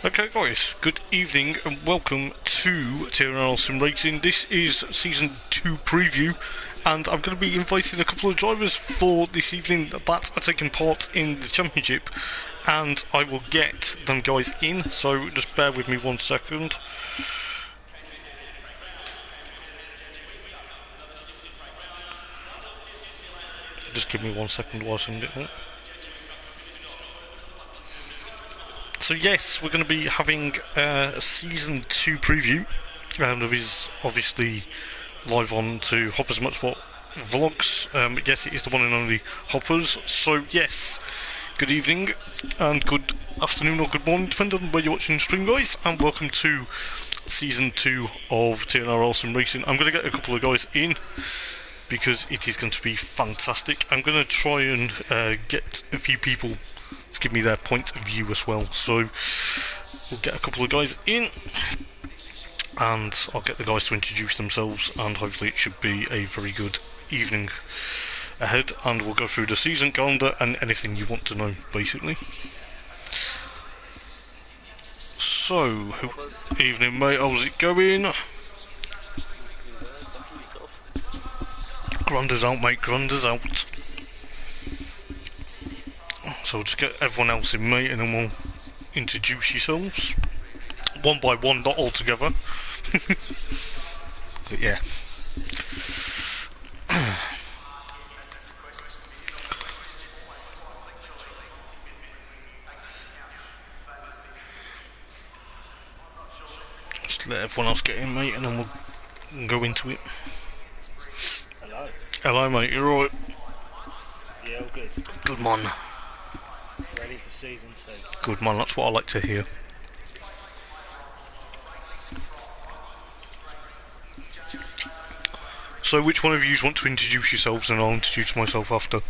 Okay guys, good evening and welcome to TNRL Sim Racing. This is Season 2 preview and I'm going to be inviting a couple of drivers for this evening that are taking part in the championship, and I will get them guys in, so just bear with me 1 second. Just give me 1 second while I send it out. So yes, we're going to be having a Season 2 preview, and it is obviously live on to Hoppers Motorsport Vlogs. Yes, it is the one and only Hoppers. So yes, good evening and good afternoon or good morning, depending on where you're watching the stream, guys, and welcome to Season 2 of TNRL Sim Racing. I'm going to get a couple of guys in because it is going to be fantastic. I'm going to try and get a few people to give me their point of view as well. So we'll get a couple of guys in and I'll get the guys to introduce themselves, and hopefully it should be a very good evening ahead, and we'll go through the season calendar and anything you want to know, basically. So, evening mate, how's it going? Grunders out mate, Grunders out. So we'll just get everyone else in mate and then we'll introduce yourselves. One by one, not all together. But yeah. Just let everyone else get in mate and then we'll go into it. Hello. Hello mate, you're alright? Yeah, all good. Good man. Ready for season 2. Good man, that's what I like to hear. So which one of you want to introduce yourselves and I'll introduce myself after? I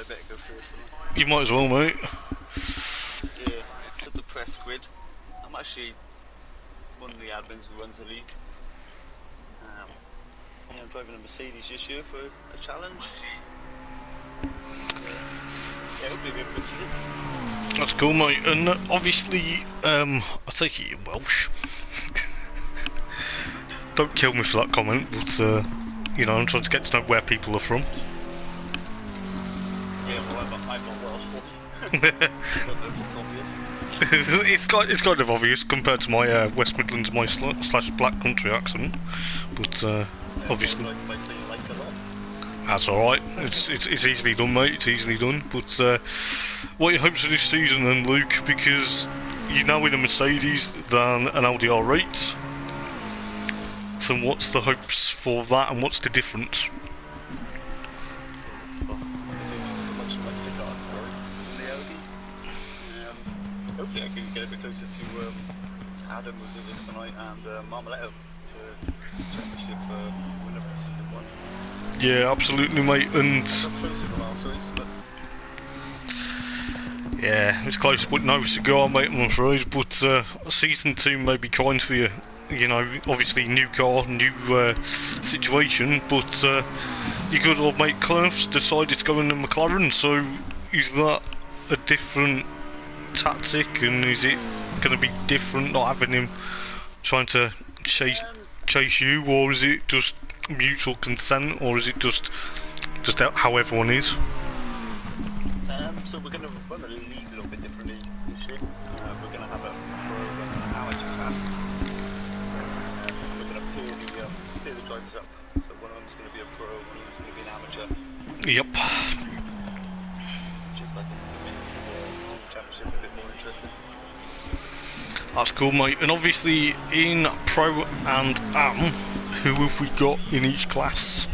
better go first. You might as well, mate. Yeah, to the press grid. I'm actually one of the admins who runs the league. I'm driving a Mercedes this year for a challenge. Yeah, hopefully we have a good season. That's cool, mate. And obviously, I take it you're Welsh. Don't kill me for that comment, but you know, I'm trying to get to know where people are from. Yeah, well, I'm not Welsh for me. it's kind of obvious compared to my West Midlands, my slash Black Country accent, but obviously that's all right. It's easily done, mate. It's easily done. But what are your hopes for this season, then, Luke? Because you're now in a Mercedes than an Audi R8. So what's the hopes for that, and what's the difference? Hopefully I can get a bit closer to Adam who did this tonight, and Marmoletto for championship winner for season 1. Yeah, absolutely, mate. And yeah, it's close, but no cigar, mate, I'm afraid. But season 2 may be kind for you. You know, obviously new car, new situation, but your good old mate Clough's decided to go in the McLaren, so is that a different tactic, and is it going to be different not having him trying to chase you, or is it just mutual consent, or is it just how everyone is? So we're going to run the league a little bit differently this year. We're going to have a pro and an amateur class. We're going to pair the drivers up. So one of them's going to be a pro, one of them's going to be an amateur. Yep. Just like to make the championship a bit more interesting. That's cool, mate. And obviously in Pro and Am, who have we got in each class?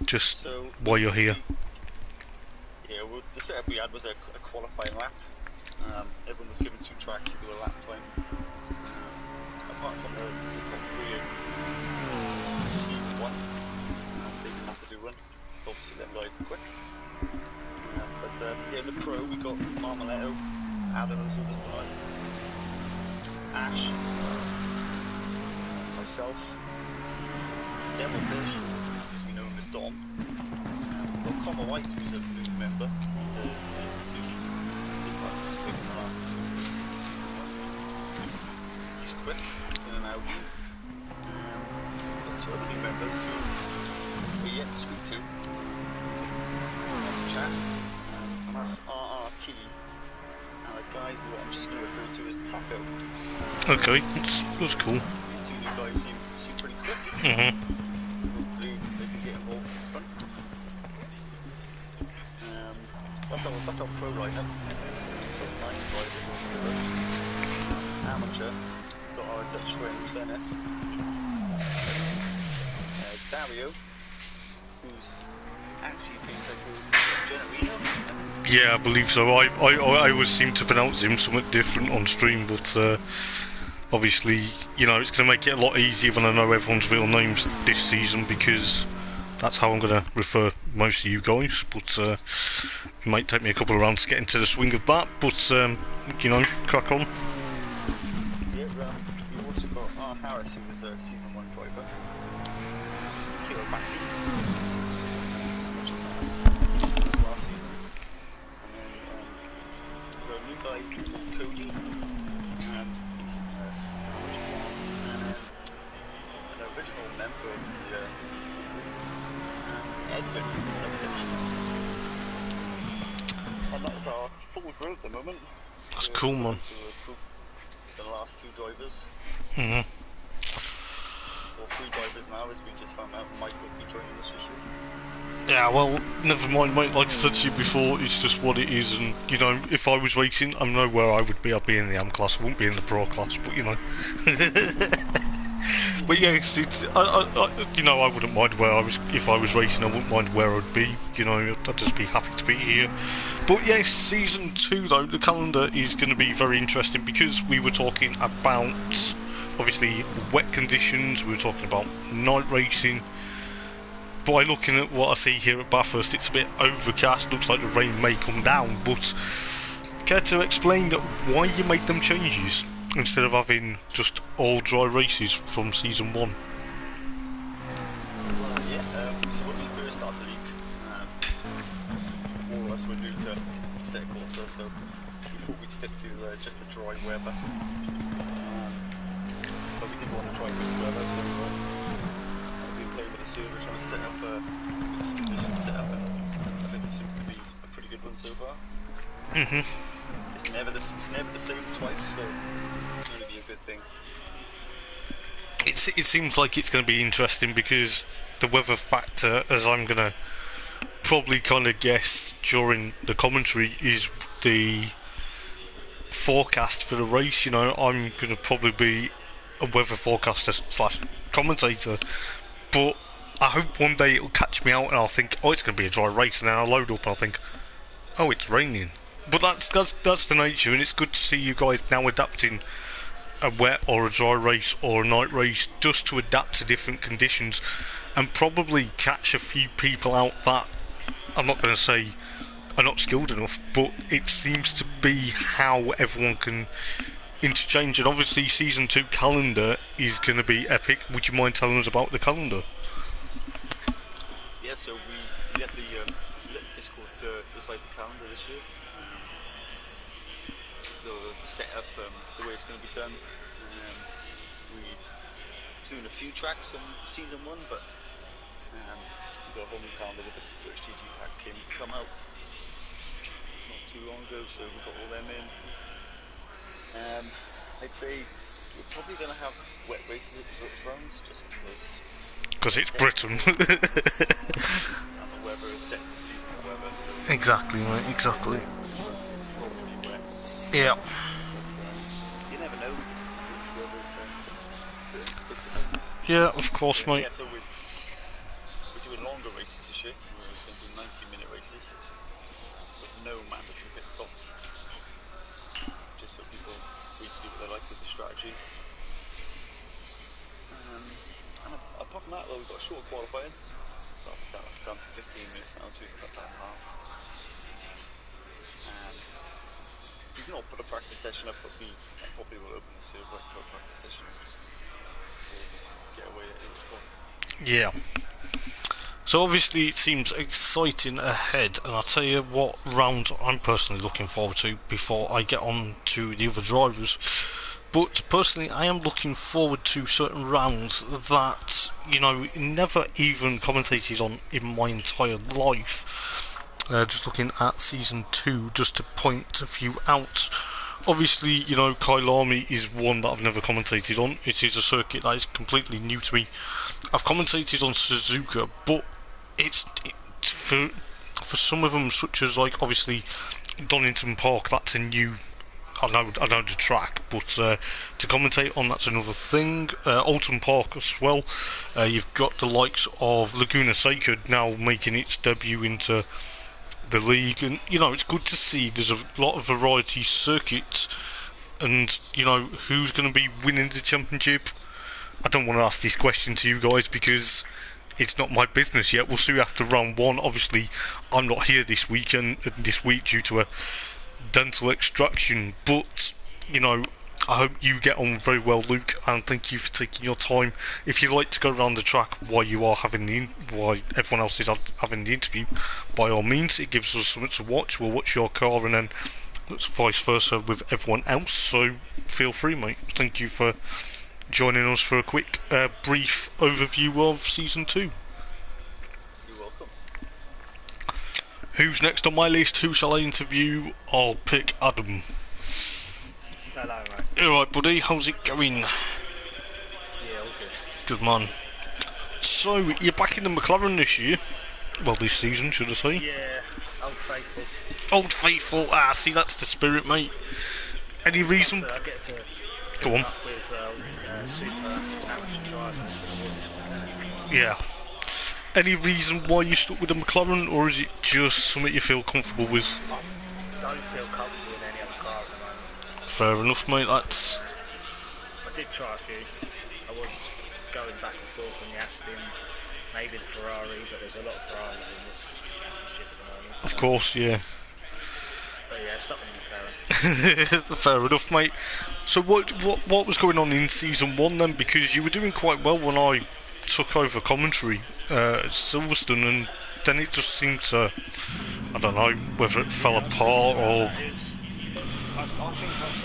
Just so, while you're here. Yeah, well, the setup we had was a qualifying lap. Everyone was given 2 tracks to do a lap time. Apart from the top 3 in season 1, they didn't have to do one. Obviously them guys are quick. But yeah, in the Pro we got Marmoletto, Adam was with us tonight, Ash, myself, Devil Bush, as we know him as Dom. We've got Connor White, who's a new member. He's a Audi. We've got two other new members who we're yet to speak to. Chat. And that's RRT. And a guy who I'm just going to refer to as Taco. Okay, that's cool. These two new guys seem pretty quick. Mm-hmm. Hopefully they can get involved in front. That's our pro lineup. So 9 drivers altogether. Amateur. Got our Dutch friend Dennis. Dario, who's actually been Generino. Yeah, I believe so. I always seem to pronounce him somewhat different on stream, but obviously, you know, it's going to make it a lot easier when I know everyone's real names this season, because that's how I'm going to refer most of you guys. But it might take me a couple of rounds to get into the swing of that, but you know, crack on. Yeah, we also got Harris, who was a season 1 driver. Kilo Baxi, which was last season. And then we've got a new guy called Cody, and an original member of the Edmund. And that's our full group at the moment. That's cool, man. The last 2 drivers. Mm-hmm. Or 3 drivers now, as we just found out Mike will be joining us this year. Yeah, well, never mind, mate. Like I said to you before, it's just what it is, and you know, if I was racing, I know where I would be. I'd be in the AM class. I wouldn't be in the pro class, but you know. But yes, it's you know, I wouldn't mind where I was if I was racing. I wouldn't mind where I'd be. You know, I'd just be happy to be here. But yes, season 2 though, the calendar is going to be very interesting, because we were talking about obviously wet conditions. We were talking about night racing. By looking at what I see here at Bathurst, it's a bit overcast. Looks like the rain may come down. But care to explain why you made them changes instead of having just all dry races from season 1? Yeah, so when we first started the league, all of us were new to set courses, so we thought we'd stick to just the dry weather. But we did want to try mixed weather, so we've been playing with the server, trying to set up a condition setup, and I think it seems to be a pretty good one so far. Mm-hmm. It's never the same twice, so it's going to be a good thing. It seems like it's going to be interesting, because the weather factor, as I'm going to probably kind of guess during the commentary, is the forecast for the race. You know, I'm going to probably be a weather forecaster / commentator, but I hope one day it'll catch me out and I'll think, oh, it's going to be a dry race, and then I'll load up and I'll think, oh, it's raining. But that's the nature, and it's good to see you guys now adapting a wet or a dry race or a night race, just to adapt to different conditions, and probably catch a few people out that, I'm not going to say are not skilled enough, but it seems to be how everyone can interchange. And obviously season 2 calendar is going to be epic. Would you mind telling us about the calendar? Yeah, so we let the Discord decide the calendar this year. The setup, the way it's going to be done. We're doing a few tracks from season 1, but we've got a whole new calendar with the British TG pack come out not too long ago, so we've got all them in. I'd say we're probably going to have wet races at the British rounds, just because it's Britain. and the weather is set to seasonal weather, so Exactly, mate, exactly. probably wet. Yeah. You never know. Yeah, of course, mate. Yeah, so we're doing longer races this year. We're going to do 90-minute races with no mandatory pit stops, just so people free to do what they like with the strategy. And apart from that, though, we've got a short qualifying. So that's done for 15 minutes now, so we've cut that in half. And we've not put a practice session up, but I probably will open the server up for a practice session. We'll just get away at 8 o'clock. Yeah. So obviously it seems exciting ahead, and I'll tell you what round I'm personally looking forward to before I get on to the other drivers. But personally, I am looking forward to certain rounds that, never even commentated on in my entire life. Just looking at season 2, just to point a few out. Obviously, Kailami is one that I've never commentated on. It is a circuit that is completely new to me. I've commentated on Suzuka, but it's for some of them, such as like obviously Donington Park. That's a new. I know the track, but to commentate on that's another thing. Alton Park as well. You've got the likes of Laguna Seca now making its debut into the league, and it's good to see there's a lot of variety circuits, and who's going to be winning the championship. I don't want to ask this question to you guys because it's not my business yet. We'll see after round 1. Obviously, I'm not here this weekend, this week due to a dental extraction, but I hope you get on very well, Luke, and thank you for taking your time. If you'd like to go around the track while you are while everyone else is having the interview, by all means, it gives us something to watch. We'll watch your car, and then it's vice versa with everyone else. So feel free, mate. Thank you for joining us for a quick, brief overview of season 2. You're welcome. Who's next on my list? Who shall I interview? I'll pick Adam. Hello, mate. Alright, buddy, how's it going? Yeah, all good. Good man. So, you're back in the McLaren this year. Well, this season, should I say? Yeah, Old Faithful. Old Faithful. See, that's the spirit, mate. Any reason? I get to Go on. with super amateur drivers. Yeah. Any reason why you stuck with the McLaren, or is it just something you feel comfortable with? I don't feel comfortable in any other car at the moment. Fair enough, mate. That's. I did try a few. I was going back and forth on the Aston, maybe the Ferrari, but there's a lot of Ferraris in this championship at the moment. Of course, yeah. But yeah, it's not really McLaren. Fair enough, mate. So what was going on in season 1 then? Because you were doing quite well when I took over commentary at Silverstone, and then it just seemed to, I don't know whether it fell apart or. I think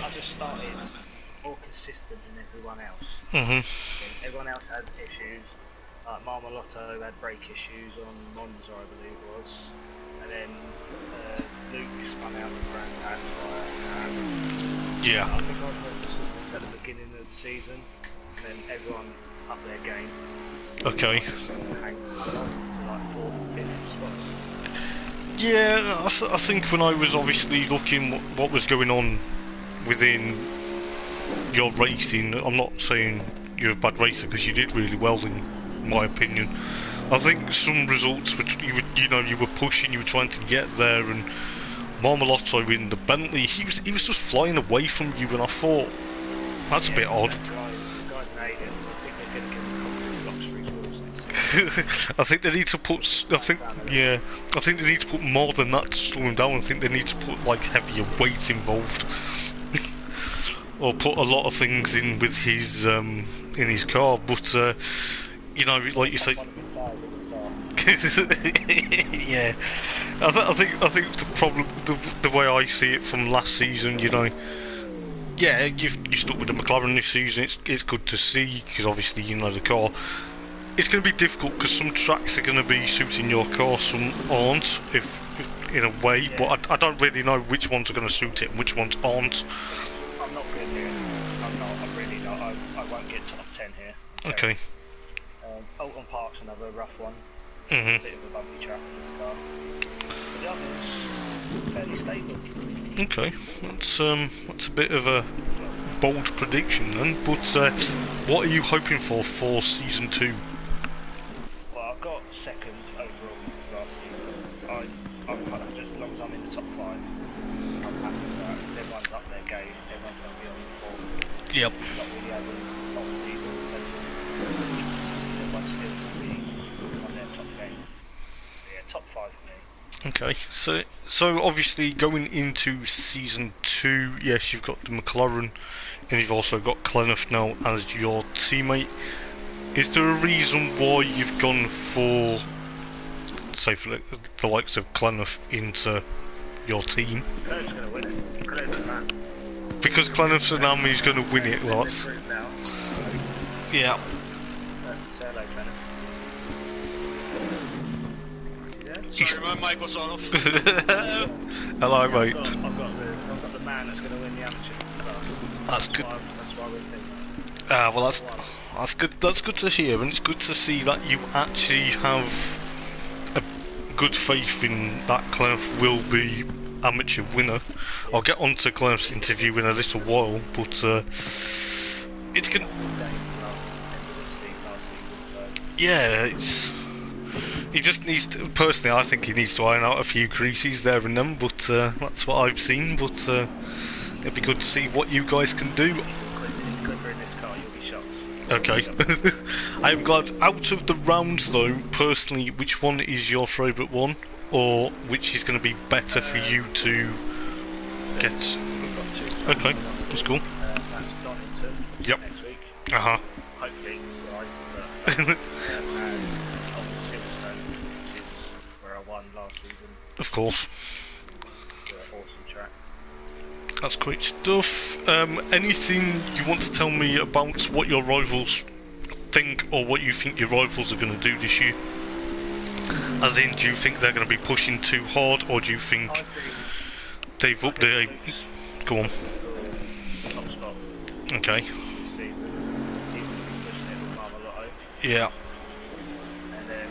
I just started more consistent than everyone else. Everyone else had issues. Like Marmolotto had brake issues on Monza, I believe it was, and then Luke spun out the front and Yeah. I think I was more consistent at the beginning of the season, and then everyone up their game. Okay. Hang like 4th, 5th spots. Yeah, I think when I was obviously looking what was going on within your racing, I'm not saying you're a bad racer because you did really well in my opinion. I think some results which you were pushing, you were trying to get there, and Marmolotto in the Bentley, he was just flying away from you, and I thought that's a bit odd. The guys in Aiden, I think they're going to give him concrete blocks for his wheels next season. I think they need to put. I think they need to put more than that to slow him down. I think they need to put like heavier weight involved, or put a lot of things in with his in his car. But like you say. Yeah, I think the problem, the way I see it from last season, yeah, you stuck with the McLaren this season. It's good to see because obviously the car. It's going to be difficult because some tracks are going to be suiting your car, some aren't, if in a way. Yeah. But I don't really know which ones are going to suit it and which ones aren't. I'm not good here. I'm really not. I won't get top 10 here. Okay. Alton Park's another rough one. Mhm. A bit of a bumpy track in this car. But the others, fairly stable. Okay. That's a bit of a bold prediction then. But what are you hoping for season 2? Well, I've got second overall last season. I'm kind of, just as long as I'm in the top 5, I'm happy with that. Because everyone's up their game, everyone's going to be on the form. Yep. Not really having a lot of people, so everyone's still going to be on their top game. Yeah, top 5 for me. Okay, so obviously going into season 2, yes, you've got the McLaren, and you've also got Clenough now as your teammate. Is there a reason why you've gone for, say, for the likes of Clenough into your team? Cleno's going to win it. Cleno's the man. because Clennison Army is going to win it, lots. Now. Yeah. Say hello, Kenneth. Sorry, my mic was on off. Hello, mate. I've got the man that's going to win the amateur class. That's good. That's why we're thinking. Well, that's good. That's good to hear, and it's good to see that you actually have a good faith in that Clef will be amateur winner. I'll get on to Clef's interview in a little while, but it's gonna. Yeah, it's. He just needs to. Personally, I think he needs to iron out a few creases there and then, but that's what I've seen. But it'd be good to see what you guys can do. Okay. I am glad. Out of the rounds, though, personally, which one is your favourite one, or which is going to be better for you to get? Okay, that's cool. That's Donington. Yep. Next week. Hopefully, right. And Silverstone, which is where I won last season. Of course. Awesome track. That's great stuff. Anything you want to tell me about what your rivals think, or what you think your rivals are going to do this year? As in, do you think they're going to be pushing too hard, or do you think they've upped their... Go on. Okay. Yeah. And then,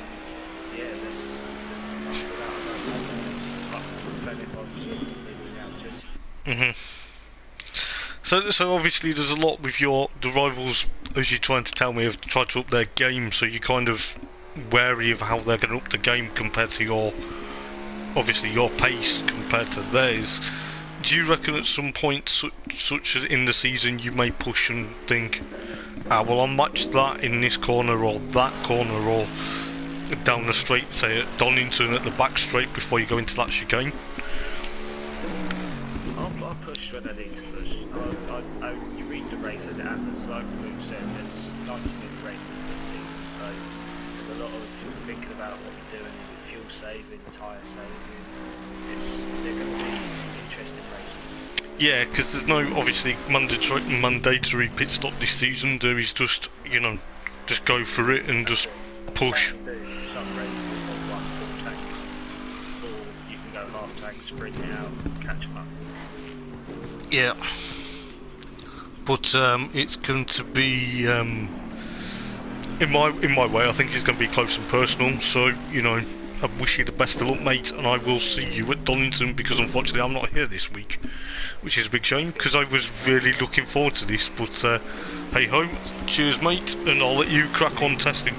So obviously there's a lot with the rivals, as you're trying to tell me, have tried to up their game, so you're kind of wary of how they're going to up the game compared to your pace compared to theirs. Do you reckon at some point, such as in the season, you may push and think, well, I'll match that in this corner or that corner, or down the straight, say at Donington at the back straight before you go into that chicane? I'll push when I need to push. You read the race as it happens. Like Luke said, there's 90-minute races this season, so there's a lot of thinking about what you're doing, fuel saving, tyre saving. They're going to be interesting races. Yeah, because there's no obviously mandatory pit stop this season. There is just just go for it and just push. Some races on one full tank, or you can go half tank, sprint it out, catch them up. Yeah, but it's going to be in my way. I think it's going to be close and personal. So I wish you the best of luck, mate, and I will see you at Donington, because unfortunately I'm not here this week, which is a big shame because I was really looking forward to this. But hey ho, cheers, mate, and I'll let you crack on testing.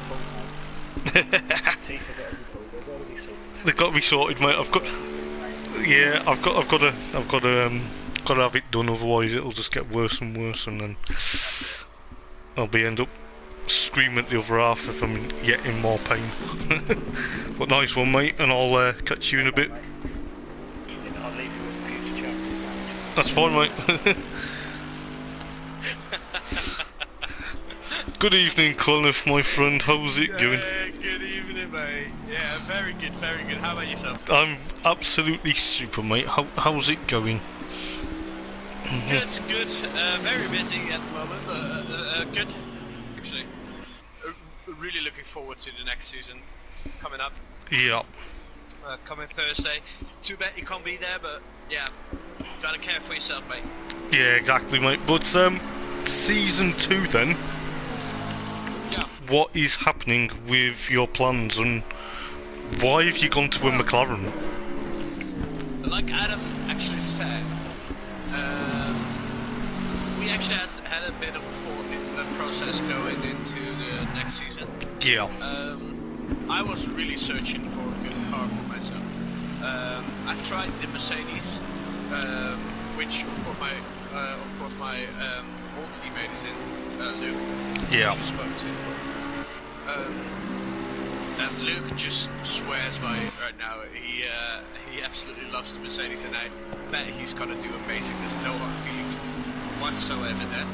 They've got to be sorted, mate. I've got to have it done, otherwise it'll just get worse and worse, and then I'll end up screaming at the other half if I'm yet in more pain. But nice one, mate, and I'll catch you in a bit. I'll leave you with the future champion. That's fine, mate. Good evening, Clonif, my friend. How's it going? Good evening, mate. Yeah, very good, very good. How about yourself? I'm absolutely super, mate. How's it going? Good. Very busy at the moment, but good. Actually, really looking forward to the next season coming up. Yeah. Coming Thursday. Too bad you can't be there, but yeah, gotta care for yourself, mate. Yeah, exactly, mate. But season 2 then. Yeah. What is happening with your plans, and why have you gone to a McLaren? Like Adam actually said, we actually had a bit of a thought process going into the next season. Yeah. I was really searching for a good car for myself. I've tried the Mercedes, which of course my old teammate is in, Luke. Yeah. Which you spoke to. And Luke just swears by it right now. He absolutely loves the Mercedes, and I bet he's gonna do amazing. There's no hard feelings whatsoever there.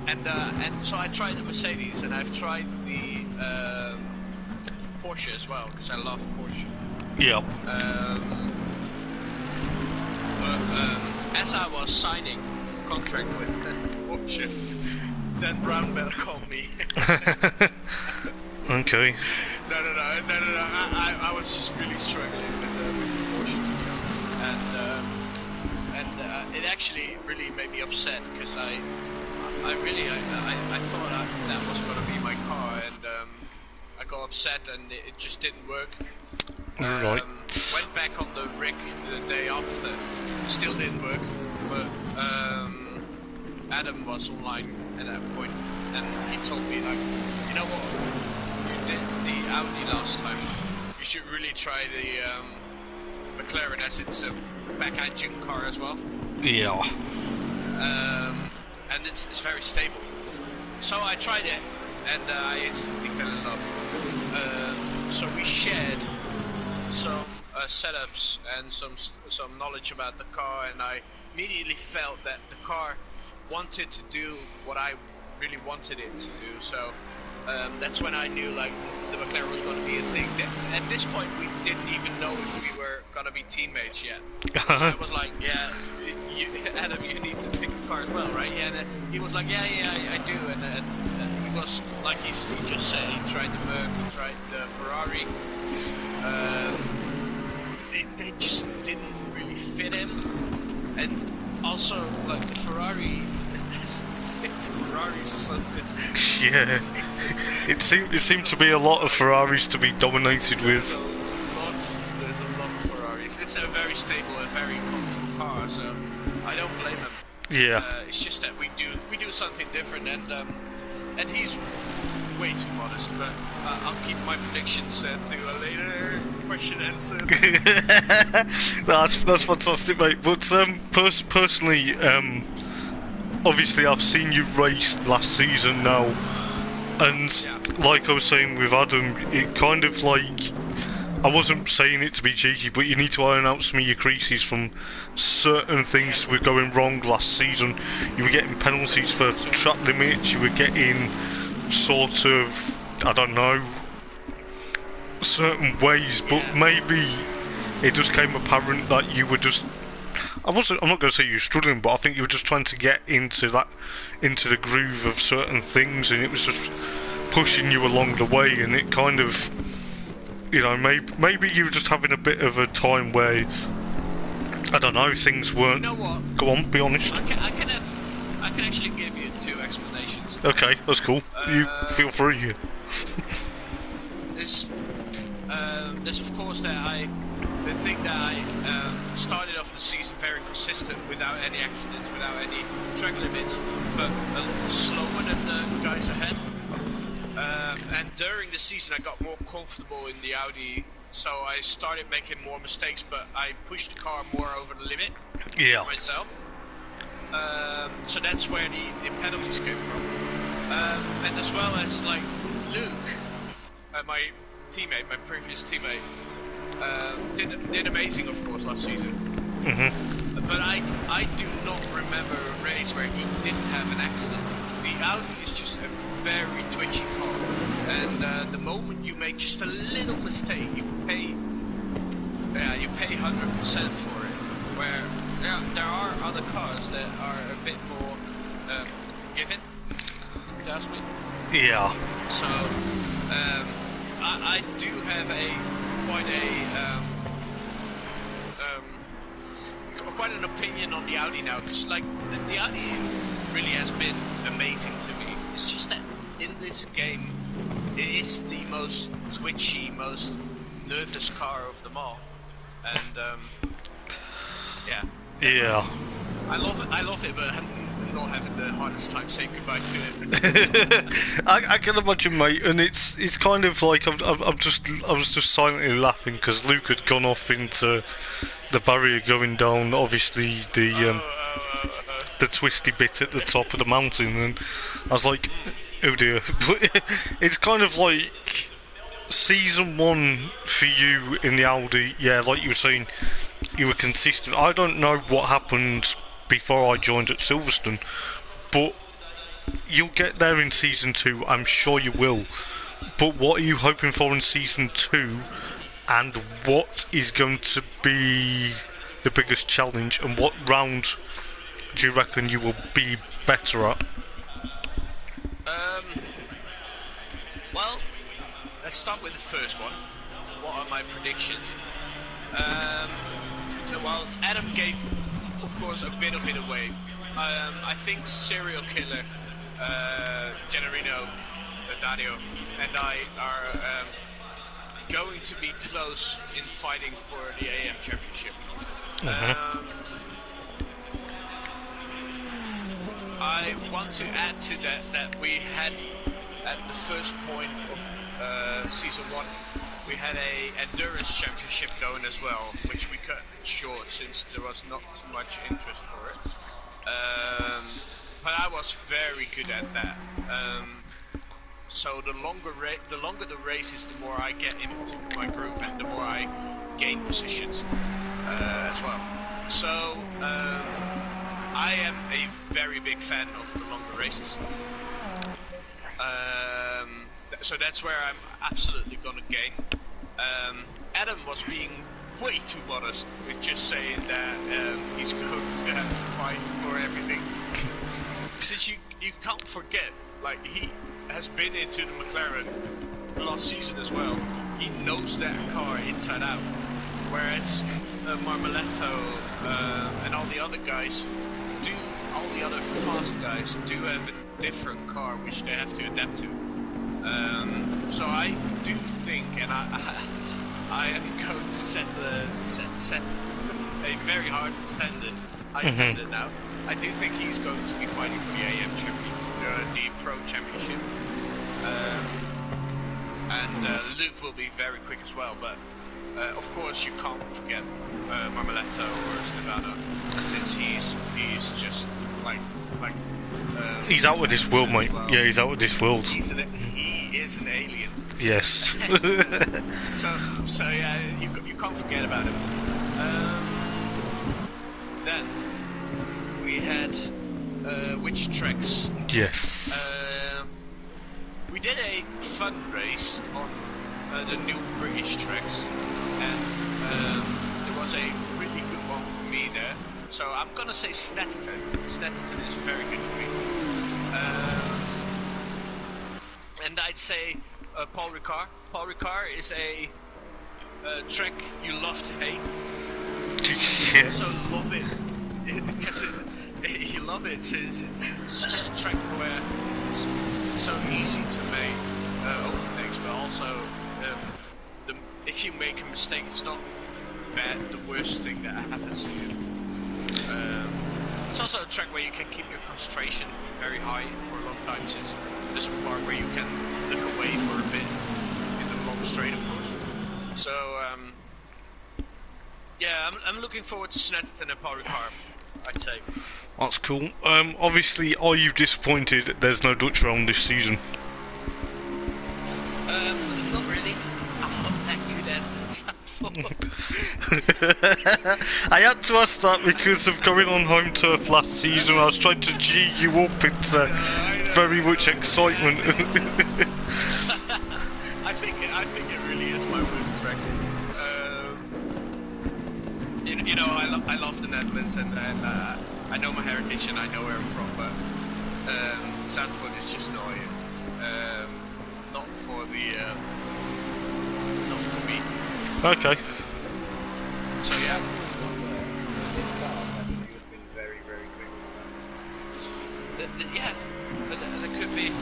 And so I tried the Mercedes, and I've tried the Porsche as well, because I love Porsche. Yeah. as I was signing contract with Porsche, Dan Brown better call me. Okay. No. I was just really struggling with Porsche, to be honest, and it actually really made me upset because I thought that was gonna be my car, and I got upset and it just didn't work. Right. Went back on the rig the day after, still didn't work, but Adam was online at that point, and he told me, like, you know what, you did the Audi last time, you should really try the McLaren, as it's a back engine car as well. Yeah. And it's very stable. So I tried it, and I instantly fell in love. So we shared some setups and some knowledge about the car, and I immediately felt that the car wanted to do what I really wanted it to do. So that's when I knew, like, the McLaren was going to be a thing. At this point, we didn't even know if we were going to be teammates yet. So I was like, yeah, Adam, you need to pick a car as well, right? Yeah, and he was like, yeah, I do. And he was, like he just said, he tried the Merc, he tried the Ferrari. They just didn't really fit him. And also, like, the Ferrari, there's 50 Ferraris or something. Yeah. It seemed to be a lot of Ferraris to be dominated with. There's a lot of Ferraris. It's a very stable and very comfortable car, so I don't blame him. Yeah. It's just that we do something different, and he's way too modest. But I'll keep my predictions to a later question answer. That's fantastic, mate. But personally, obviously I've seen you race last season now, and like I was saying with Adam, it kind of like, I wasn't saying it to be cheeky, but you need to iron out some of your creases from certain things were going wrong last season. You were getting penalties for track limits, you were getting sort of, I don't know, certain ways, but maybe it just came apparent that you were just, I'm not going to say you were struggling, but I think you were just trying to get into the groove of certain things, and it was just pushing you along the way, and it kind of, you know, maybe you were just having a bit of a time where, I don't know, things weren't. You know what? Go on, be honest. I can actually give you two explanations. Okay, that's cool. You feel free. There's of course the thing that I started off the season very consistent, without any accidents, without any track limits, but a little slower than the guys ahead. And during the season I got more comfortable in the Audi, so I started making more mistakes, but I pushed the car more over the limit myself. So that's where the penalties came from. And as well as, like, Luke, my teammate, my previous teammate, did amazing, of course, last season. But I do not remember a race where he didn't have an accident. The Audi is just a very twitchy car, and the moment you make just a little mistake, you pay 100% for it. Where there are other cars that are a bit more forgiving, if you ask me. Yeah. So I do have quite an opinion on the Audi now, because, like, the Audi really has been amazing to me. It's just that in this game, it is the most twitchy, most nervous car of them all, and Yeah. I love it, but I'm not having the hardest time saying goodbye to it. I can imagine, mate, and it's kind of like I was just silently laughing because Luke had gone off into the barrier going down, obviously the twisty bit at the top of the mountain, and I was like, oh dear. But it's kind of like season one for you in the Audi. Yeah, like you were saying, you were consistent. I don't know what happened before I joined at Silverstone, but you'll get there in season two, I'm sure you will. But what are you hoping for in season two, and what is going to be the biggest challenge, and what round do you reckon you will be better at? Well, let's start with the first one. What are my predictions? Well, Adam gave, of course, a bit of it away. I think serial killer Generino, Dario, and I are going to be close in fighting for the AM championship. I want to add to that we had at the first point of season 1, we had a endurance championship going as well, which we cut short since there was not too much interest for it. But I was very good at that. So the longer the race is, the more I get into my groove and the more I gain positions as well. So I am a very big fan of the longer races. So that's where I'm absolutely gonna gain. Adam was being way too modest with just saying that he's going to have to fight for everything. Since you can't forget, like, he has been into the McLaren last season as well. He knows that car inside out. Whereas Marmoletto and all the other guys all the other fast guys do have a different car which they have to adapt to. So I do think, and I am going to set a very hard standard. I stand it now. I do think he's going to be fighting for the AM champion, the Pro Championship, and Luke will be very quick as well. But of course, you can't forget Marmoletto or Stefano, since he's just like he's out of this world, mate. Well. Yeah, he's out of this world. He is an alien. Yes. so yeah, you can't forget about him. Then we had which tracks? Yes. We did a fun race on the new British tracks, and there was a really good one for me there. So I'm gonna say Snetterton. Snetterton is very good for me. And I'd say Paul Ricard. Paul Ricard is a track you love to hate. Yeah. Also love it because you love it since it's just a track where it's so easy to make overtakes, but also if you make a mistake, it's not the worst thing that happens to you. It's also a track where you can keep your concentration very high for a long time, since there's a part where you can look away for a bit in the long straight, of course. So yeah, I'm looking forward to Snetterton and Paul Ricard, I'd say. That's cool. Obviously, are you disappointed that there's no Dutch round this season? Not really. I'm not that good at this. I had to ask that because of going on home turf last season. I was trying to G you up into very much excitement. I think it really is my worst track. You know, I love the Netherlands, and I know my heritage and I know where I'm from, but Zandvoort is just not it. Not for me. Okay. So yeah. Very, very quick. Yeah, there could be.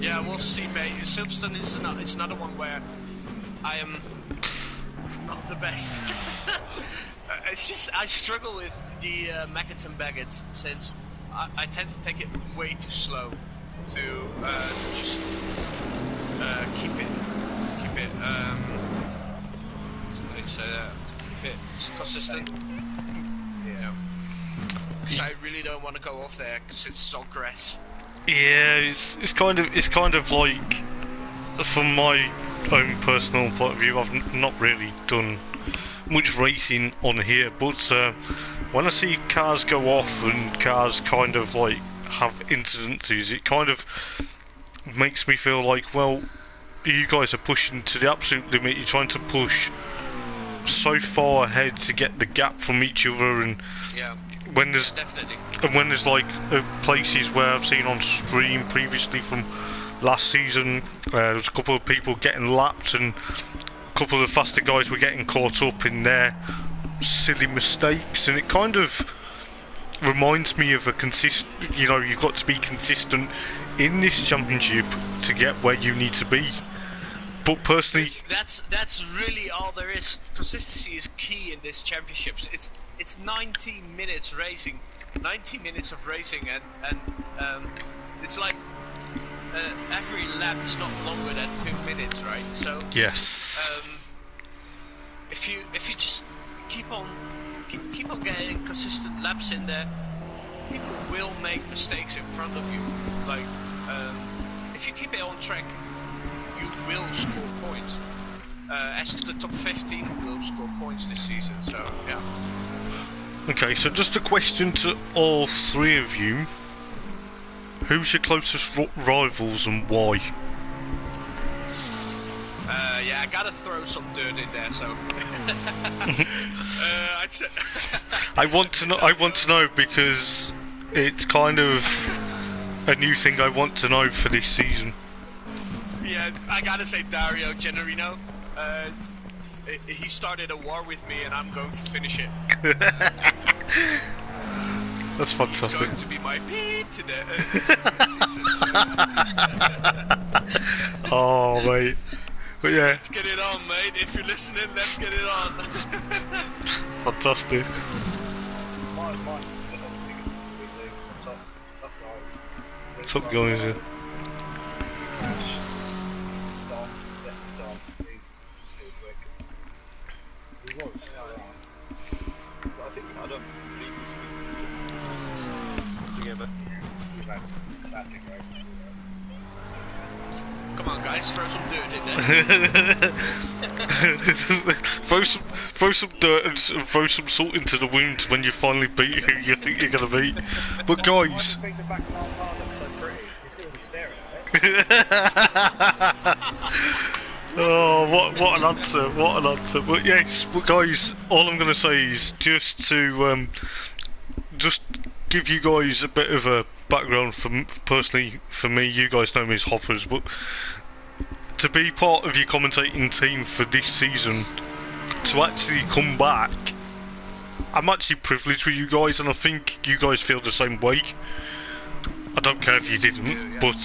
Yeah, we'll see, mate. Silverstone it's another one where I am not the best. It's just I struggle with the Macaton Baggett, since I tend to take it way too slow to just keep it to keep it consistent. Yeah, because I really don't want to go off there because it's on grass. Yeah, it's kind of like, from my own personal point of view, I've not really done much racing on here, but when I see cars go off and cars kind of like have incidences, it kind of makes me feel like, well, you guys are pushing to the absolute limit. You're trying to push so far ahead to get the gap from each other, and Yeah, when there's definitely. and when there's like places where I've seen on stream previously from last season, there's a couple of people getting lapped, and a couple of the faster guys were getting caught up in their silly mistakes, and it kind of reminds me of a you've got to be consistent in this championship to get where you need to be. But personally, That's really all there is. Consistency is key in this championships. It's 90 minutes racing, 90 minutes of racing, and it's like every lap is not longer than 2 minutes, right? So yes, if you just keep on getting consistent laps in there, people will make mistakes in front of you. Like if you keep it on track, you will score points. As the top 15 will score points this season, so yeah. okay, so just a question to all three of you. Who's your closest rivals and why? Yeah, I gotta throw some dirt in there, so. I'd say I want to know because it's kind of a new thing I want to know for this season. yeah, I gotta say Dario Generino. He started a war with me, and I'm going to finish it. That's fantastic. He's going to be my beat today. Oh, mate. But yeah, Let's get it on, mate. If you're listening, let's get it on. fantastic. My Top guys, yeah. I don't believe this together. Come on, guys, throw some dirt in there. throw some dirt and throw some salt into the wound when you finally beat who you think you're gonna beat. But guys, oh, what an answer! What an answer! But yes, but guys, all I'm gonna say is just to just give you guys a bit of a background. Personally, for me, you guys know me as Hoppers, but to be part of your commentating team for this season, to actually come back, I'm actually privileged with you guys, and I think you guys feel the same way. I don't care if you didn't, but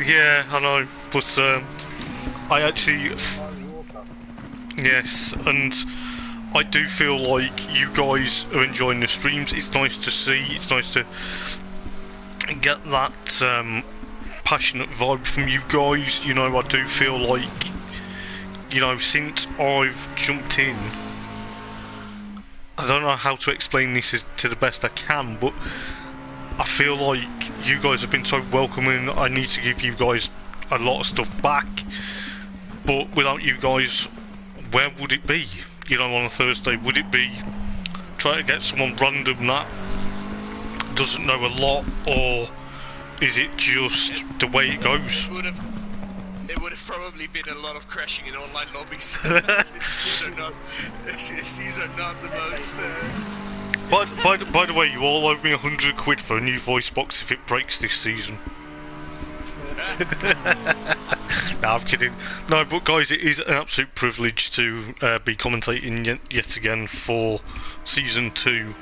yeah, I know, but I actually, yes, and I do feel like you guys are enjoying the streams. It's nice to see, it's nice to get that passionate vibe from you guys. You know, I do feel like, you know, since I've jumped in, I don't know how to explain this to the best I can, but I feel like you guys have been so welcoming. I need to give you guys a lot of stuff back, but without you guys, where would it be? You know, on a Thursday, would it be trying to get someone random that doesn't know a lot, or is it just the way it goes? It would have probably been a lot of crashing in online lobbies. These are not the most. By the way, you all owe me £100 for a new voice box if it breaks this season. No, I'm kidding. No, but guys, it is an absolute privilege to be commentating yet again for Season 2.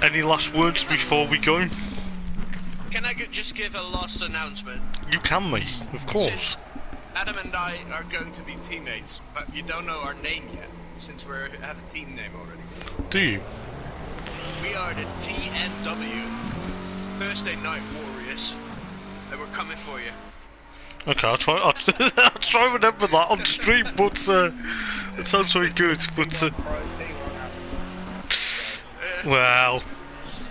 Any last words before we go? Can I just give a last announcement? You can, mate, of course. Since Adam and I are going to be teammates, but you don't know our name yet, since we have a team name already. Do you? We are the TNW, Thursday Night Warriors, and we're coming for you. Okay, I'll try and remember that on stream, but it sounds very good, but well,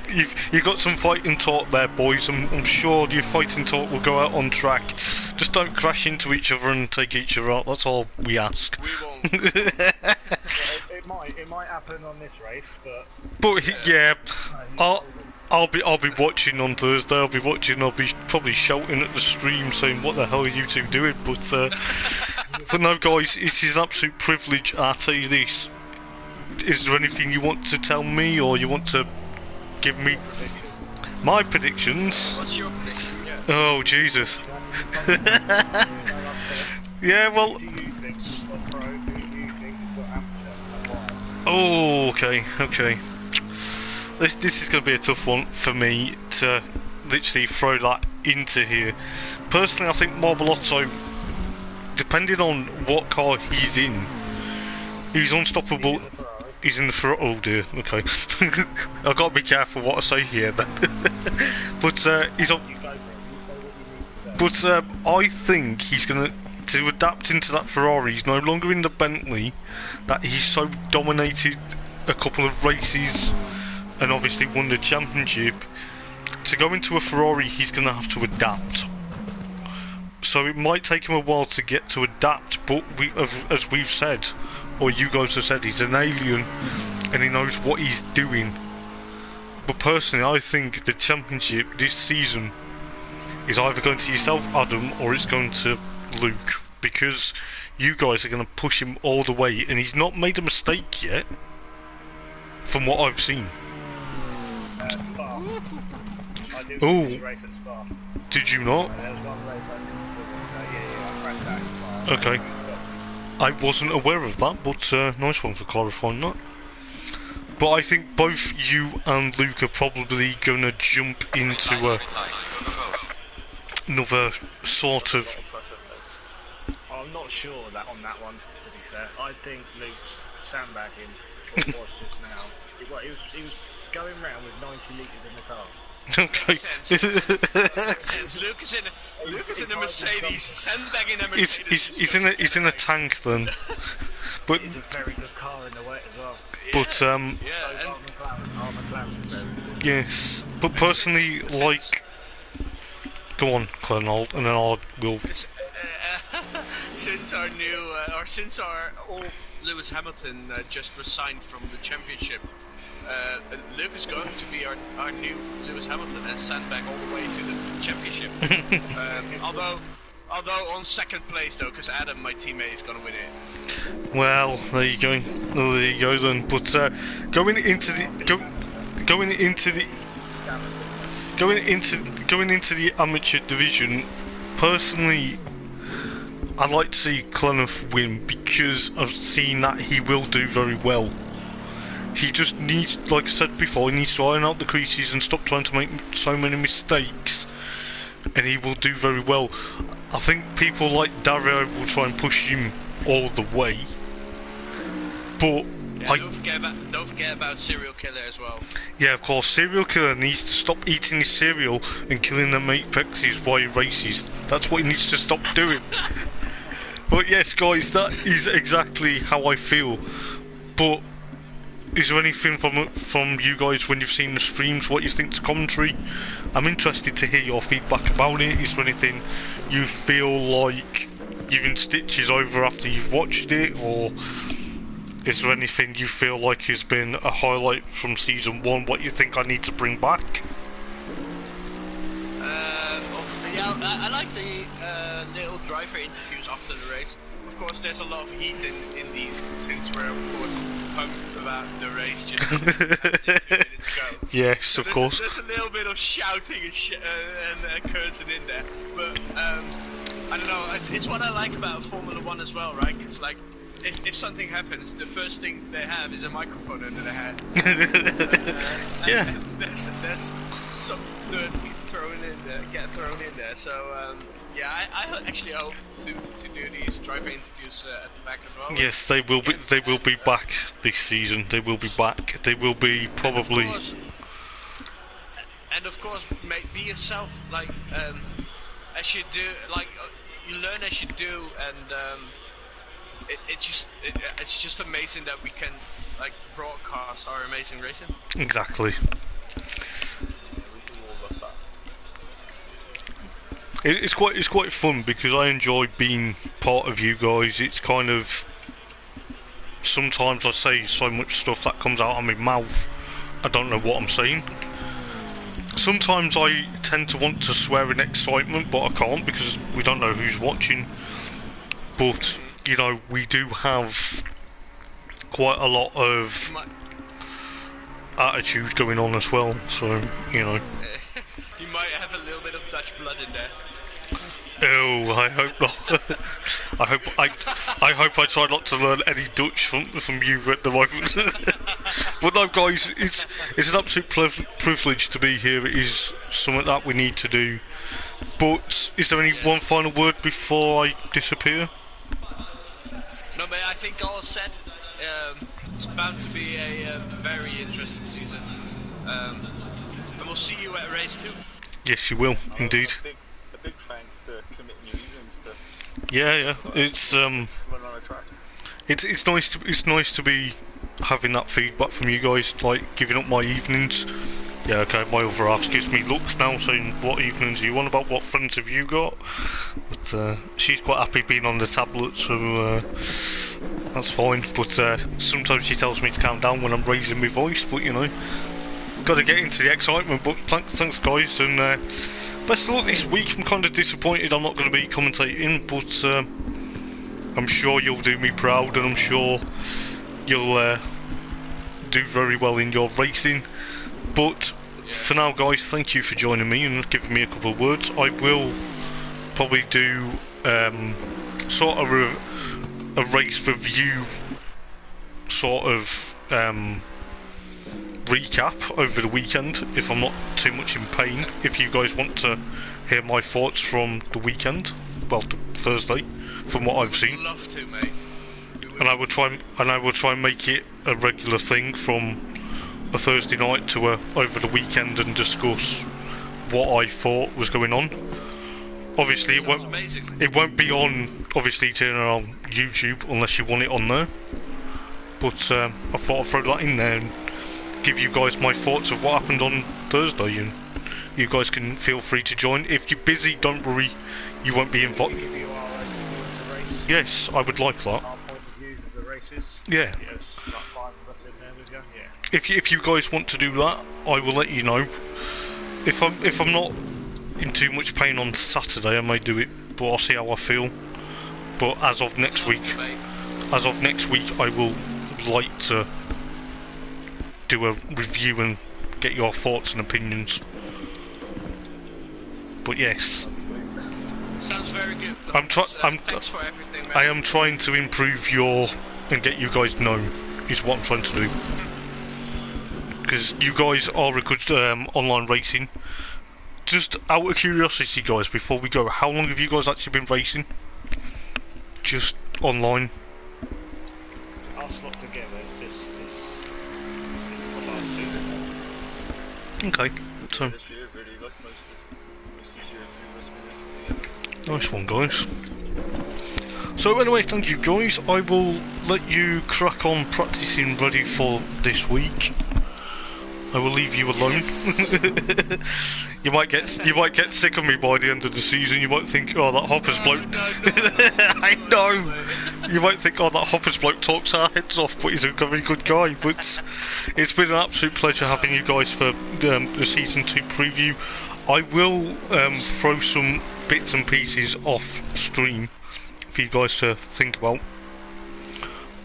you've got some fighting talk there, boys. I'm sure your fighting talk will go out on track. Just don't crash into each other and take each other out, that's all we ask. We won't. It might happen on this race, but yeah, I'll be watching on Thursday. I'll be watching. I'll be probably shouting at the stream saying, "What the hell are you two doing?" But no, guys, it is an absolute privilege. I tell you this. Is there anything you want to tell me, or you want to give me my predictions? What's your prediction? Yeah. Oh Jesus! Yeah, well. Who do you think has got pro? Who do you think has got amateur? And why? Oh, okay. This is going to be a tough one for me to literally throw that into here. Personally, I think Marbolotto, depending on what car he's in, he's unstoppable. He's in the Ferrari. Oh dear. Okay, I've got to be careful what I say here. Then, but he's on. You go, bro. You say what you need to say. But I think he's going to adapt into that Ferrari. He's no longer in the Bentley that he's so dominated a couple of races and obviously won the championship. To go into a Ferrari, he's going to have to adapt. So it might take him a while to get to adapt, but as we've said, or you guys have said, he's an alien and he knows what he's doing. But personally, I think the championship this season is either going to yourself, Adam, or it's going to Luke, because you guys are going to push him all the way, and he's not made a mistake yet, from what I've seen. Spa. I do Ooh. think race at Spa. Did you not? There was one race I didn't I crashed out in Spa. Okay. I wasn't aware of that, but nice one for clarifying that. But I think both you and Luke are probably going to jump into another sort of... I'm not sure that on that one, to be fair. I think Luke's sandbagging what was just now. He was going round with 90 litres in the car. Okay. Since Lucas in a Mercedes, sandbagging a Mercedes. He's in a tank then. But It's a very good car in the wet as well. but So Yeah, and our McLaren's very good. yes. But personally, like, go on, Colonel, and then I will. since our new, since our old Lewis Hamilton just resigned from the championship, Luke is going to be our new Lewis Hamilton and sandbag all the way to the championship. Although on second place though, because Adam, my teammate, is going to win it. Well, there you go. Oh, there you go then. But going into the amateur division, personally, I'd like to see Clenough win because I've seen that he will do very well. He just needs, like I said before, he needs to iron out the creases and stop trying to make so many mistakes, and he will do very well. I think people like Dario will try and push him all the way, but Yeah, don't forget about Serial Killer as well. yeah, of course, Serial Killer needs to stop eating his cereal and killing the apexes while he races. That's what he needs to stop doing. But yes, guys, that is exactly how I feel. But is there anything from you guys when you've seen the streams, what you think to commentary? I'm interested to hear your feedback about it. Is there anything you feel like you've in stitches over after you've watched it, or is there anything you feel like has been a highlight from season 1, what you think I need to bring back? Yeah, I like the little driver interviews after the race. Of course, there's a lot of heat in these, since we're of course pumped about the race just 2 minutes ago. Yes, So of course. There's a little bit of shouting and cursing in there, but I don't know. It's what I like about Formula One as well, right? It's like if something happens, the first thing they have is a microphone under their head. Yeah. And there's some dirt get thrown in there. So yeah, I actually hope to do these driver interviews at the back as well. Yes, they will be. They will be back this season. They will be back. They will be probably. And of course, be yourself. Like as you do, like you learn as you do, and it's just amazing that we can like broadcast our amazing racing. Exactly. It's quite fun because I enjoy being part of you guys. It's kind of, sometimes I say so much stuff that comes out of my mouth, I don't know what I'm saying. sometimes I tend to want to swear in excitement, but I can't because we don't know who's watching. But you know, we do have quite a lot of attitude going on as well. So you know. You might have a little bit of Dutch blood in there. Oh, I hope not. I hope I try not to learn any Dutch from you at the moment. But no, guys, it's an absolute privilege to be here. It is something that we need to do. But is there any one final word before I disappear? No, mate, I think all said. It's bound to be a very interesting season. And we'll see you at race 2. Yes, you will, indeed. A big thanks to committing your evenings to Yeah, it's run on a track. it's nice to be having that feedback from you guys, like giving up my evenings. Yeah, okay, my other half gives me looks now saying, what evenings are you on about, what friends have you got? But she's quite happy being on the tablet, so that's fine. But sometimes she tells me to calm down when I'm raising my voice, but you know, got to get into the excitement. But thanks guys, and best of luck this week. I'm kind of disappointed I'm not going to be commentating, but I'm sure you'll do me proud, and I'm sure you'll do very well in your racing. But for now, guys, thank you for joining me and giving me a couple of words. I will probably do sort of a race review sort of recap over the weekend if I'm not too much in pain. If you guys want to hear my thoughts from the weekend, well, the Thursday, from what I've seen. I'd love to, mate. And I will try and make it a regular thing from a Thursday night to over the weekend and discuss what I thought was going on. Obviously, it won't be on obviously TNRL YouTube unless you want it on there. But I thought I'd throw that in there and give you guys my thoughts of what happened on Thursday, and you guys can feel free to join. If you're busy, don't worry, you won't be invited. Yes, I would like that. Our point of views of the races. Yeah. Yes, about 5 of us in there with you. Yeah. If you guys want to do that, I will let you know. If I'm not in too much pain on Saturday, I may do it, but I'll see how I feel. But as of next week, I will like to do a review and get your thoughts and opinions. But yes, Sounds very good. Thanks for everything, man. I am trying to improve and get you guys known is what I'm trying to do. Because you guys are a good online racing. Just out of curiosity, guys, before we go, how long have you guys actually been racing? Just online? Us lot together, it's the last season. Okay, so This year, really, like most of this year, we've been racing together. nice one, guys. So anyway, thank you guys. I will let you crack on practicing ready for this week. I will leave you alone. Yes. You might get sick of me by the end of the season. You might think, oh, that Hoppers bloke. No. I know. You might think, oh, that Hoppers bloke talks our heads off, but he's a very good guy. But it's been an absolute pleasure having you guys for the season 2 preview. I will throw some bits and pieces off stream for you guys to think about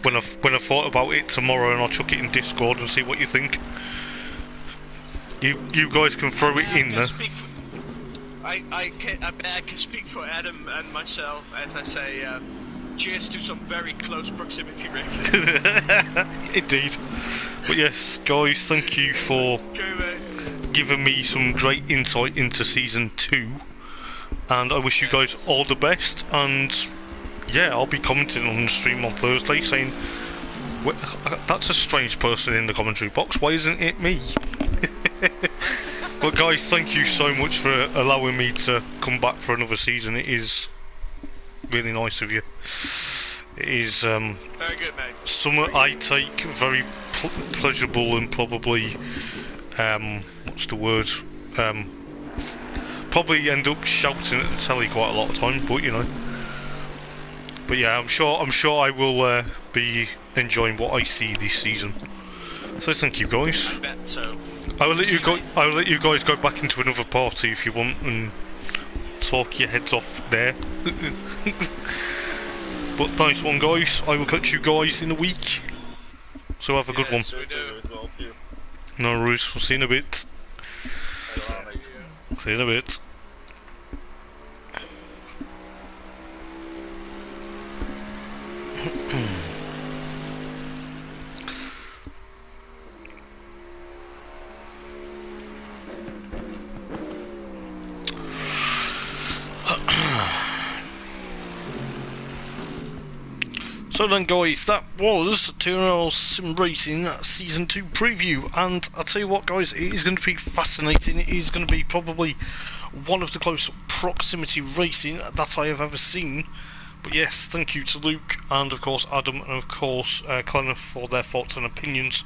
when I've thought about it tomorrow, and I'll chuck it in Discord and see what you think. You guys can throw it in there. I can speak for Adam and myself as I say, cheers to some very close proximity racing. Indeed. But yes, guys, thank you for giving me some great insight into season 2, and I wish you guys all the best. And yeah, I'll be commenting on the stream on Thursday saying, that's a strange person in the commentary box, why isn't it me? But guys, thank you so much for allowing me to come back for another season. It is really nice of you. It is Very good, mate. something I take very pleasurable, and probably what's the word, probably end up shouting at the telly quite a lot of time, but you know. But yeah, I'm sure I will be enjoying what I see this season. So thank you guys. I bet so. I'll let you guys go back into another party if you want and talk your heads off there. But nice one, guys. I will catch you guys in a week. So have a good one. Yes, we do. As well, Pew. No worries. We'll see you in a bit. Hello, mate. See you in a bit. So then guys, that was TNRL Sim Racing Season 2 preview, and I'll tell you what guys, it is going to be fascinating. It is going to be probably one of the close proximity racing that I have ever seen. But yes, thank you to Luke and of course Adam and of course Clenna for their thoughts and opinions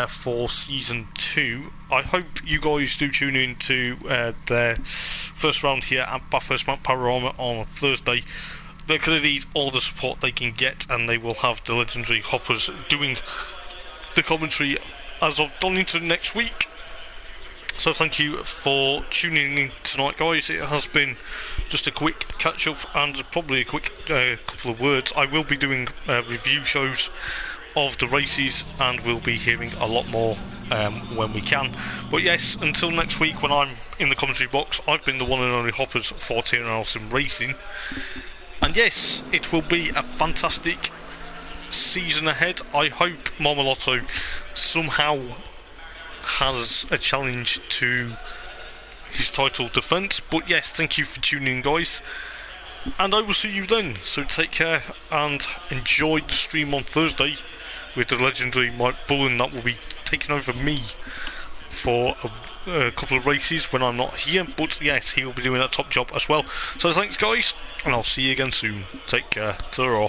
for Season 2. I hope you guys do tune in to their first round here at Bathurst Mount Panorama on Thursday. They're going to need all the support they can get, and they will have the legendary Hoppers doing the commentary as of Donington next week. So thank you for tuning in tonight, guys. It has been just a quick catch up and probably a quick couple of words. I will be doing review shows of the races, and we'll be hearing a lot more when we can. But yes, until next week when I'm in the commentary box, I've been the one and only Hoppers for TNRL Sim Racing. And yes, it will be a fantastic season ahead. I hope Marmalotto somehow has a challenge to his title defence. But yes, thank you for tuning in, guys. And I will see you then. So take care and enjoy the stream on Thursday with the legendary Mike Bullen that will be taking over me for a couple of races when I'm not here. But yes, he will be doing a top job as well. So thanks, guys, and I'll see you again soon. Take care. Ta-ra.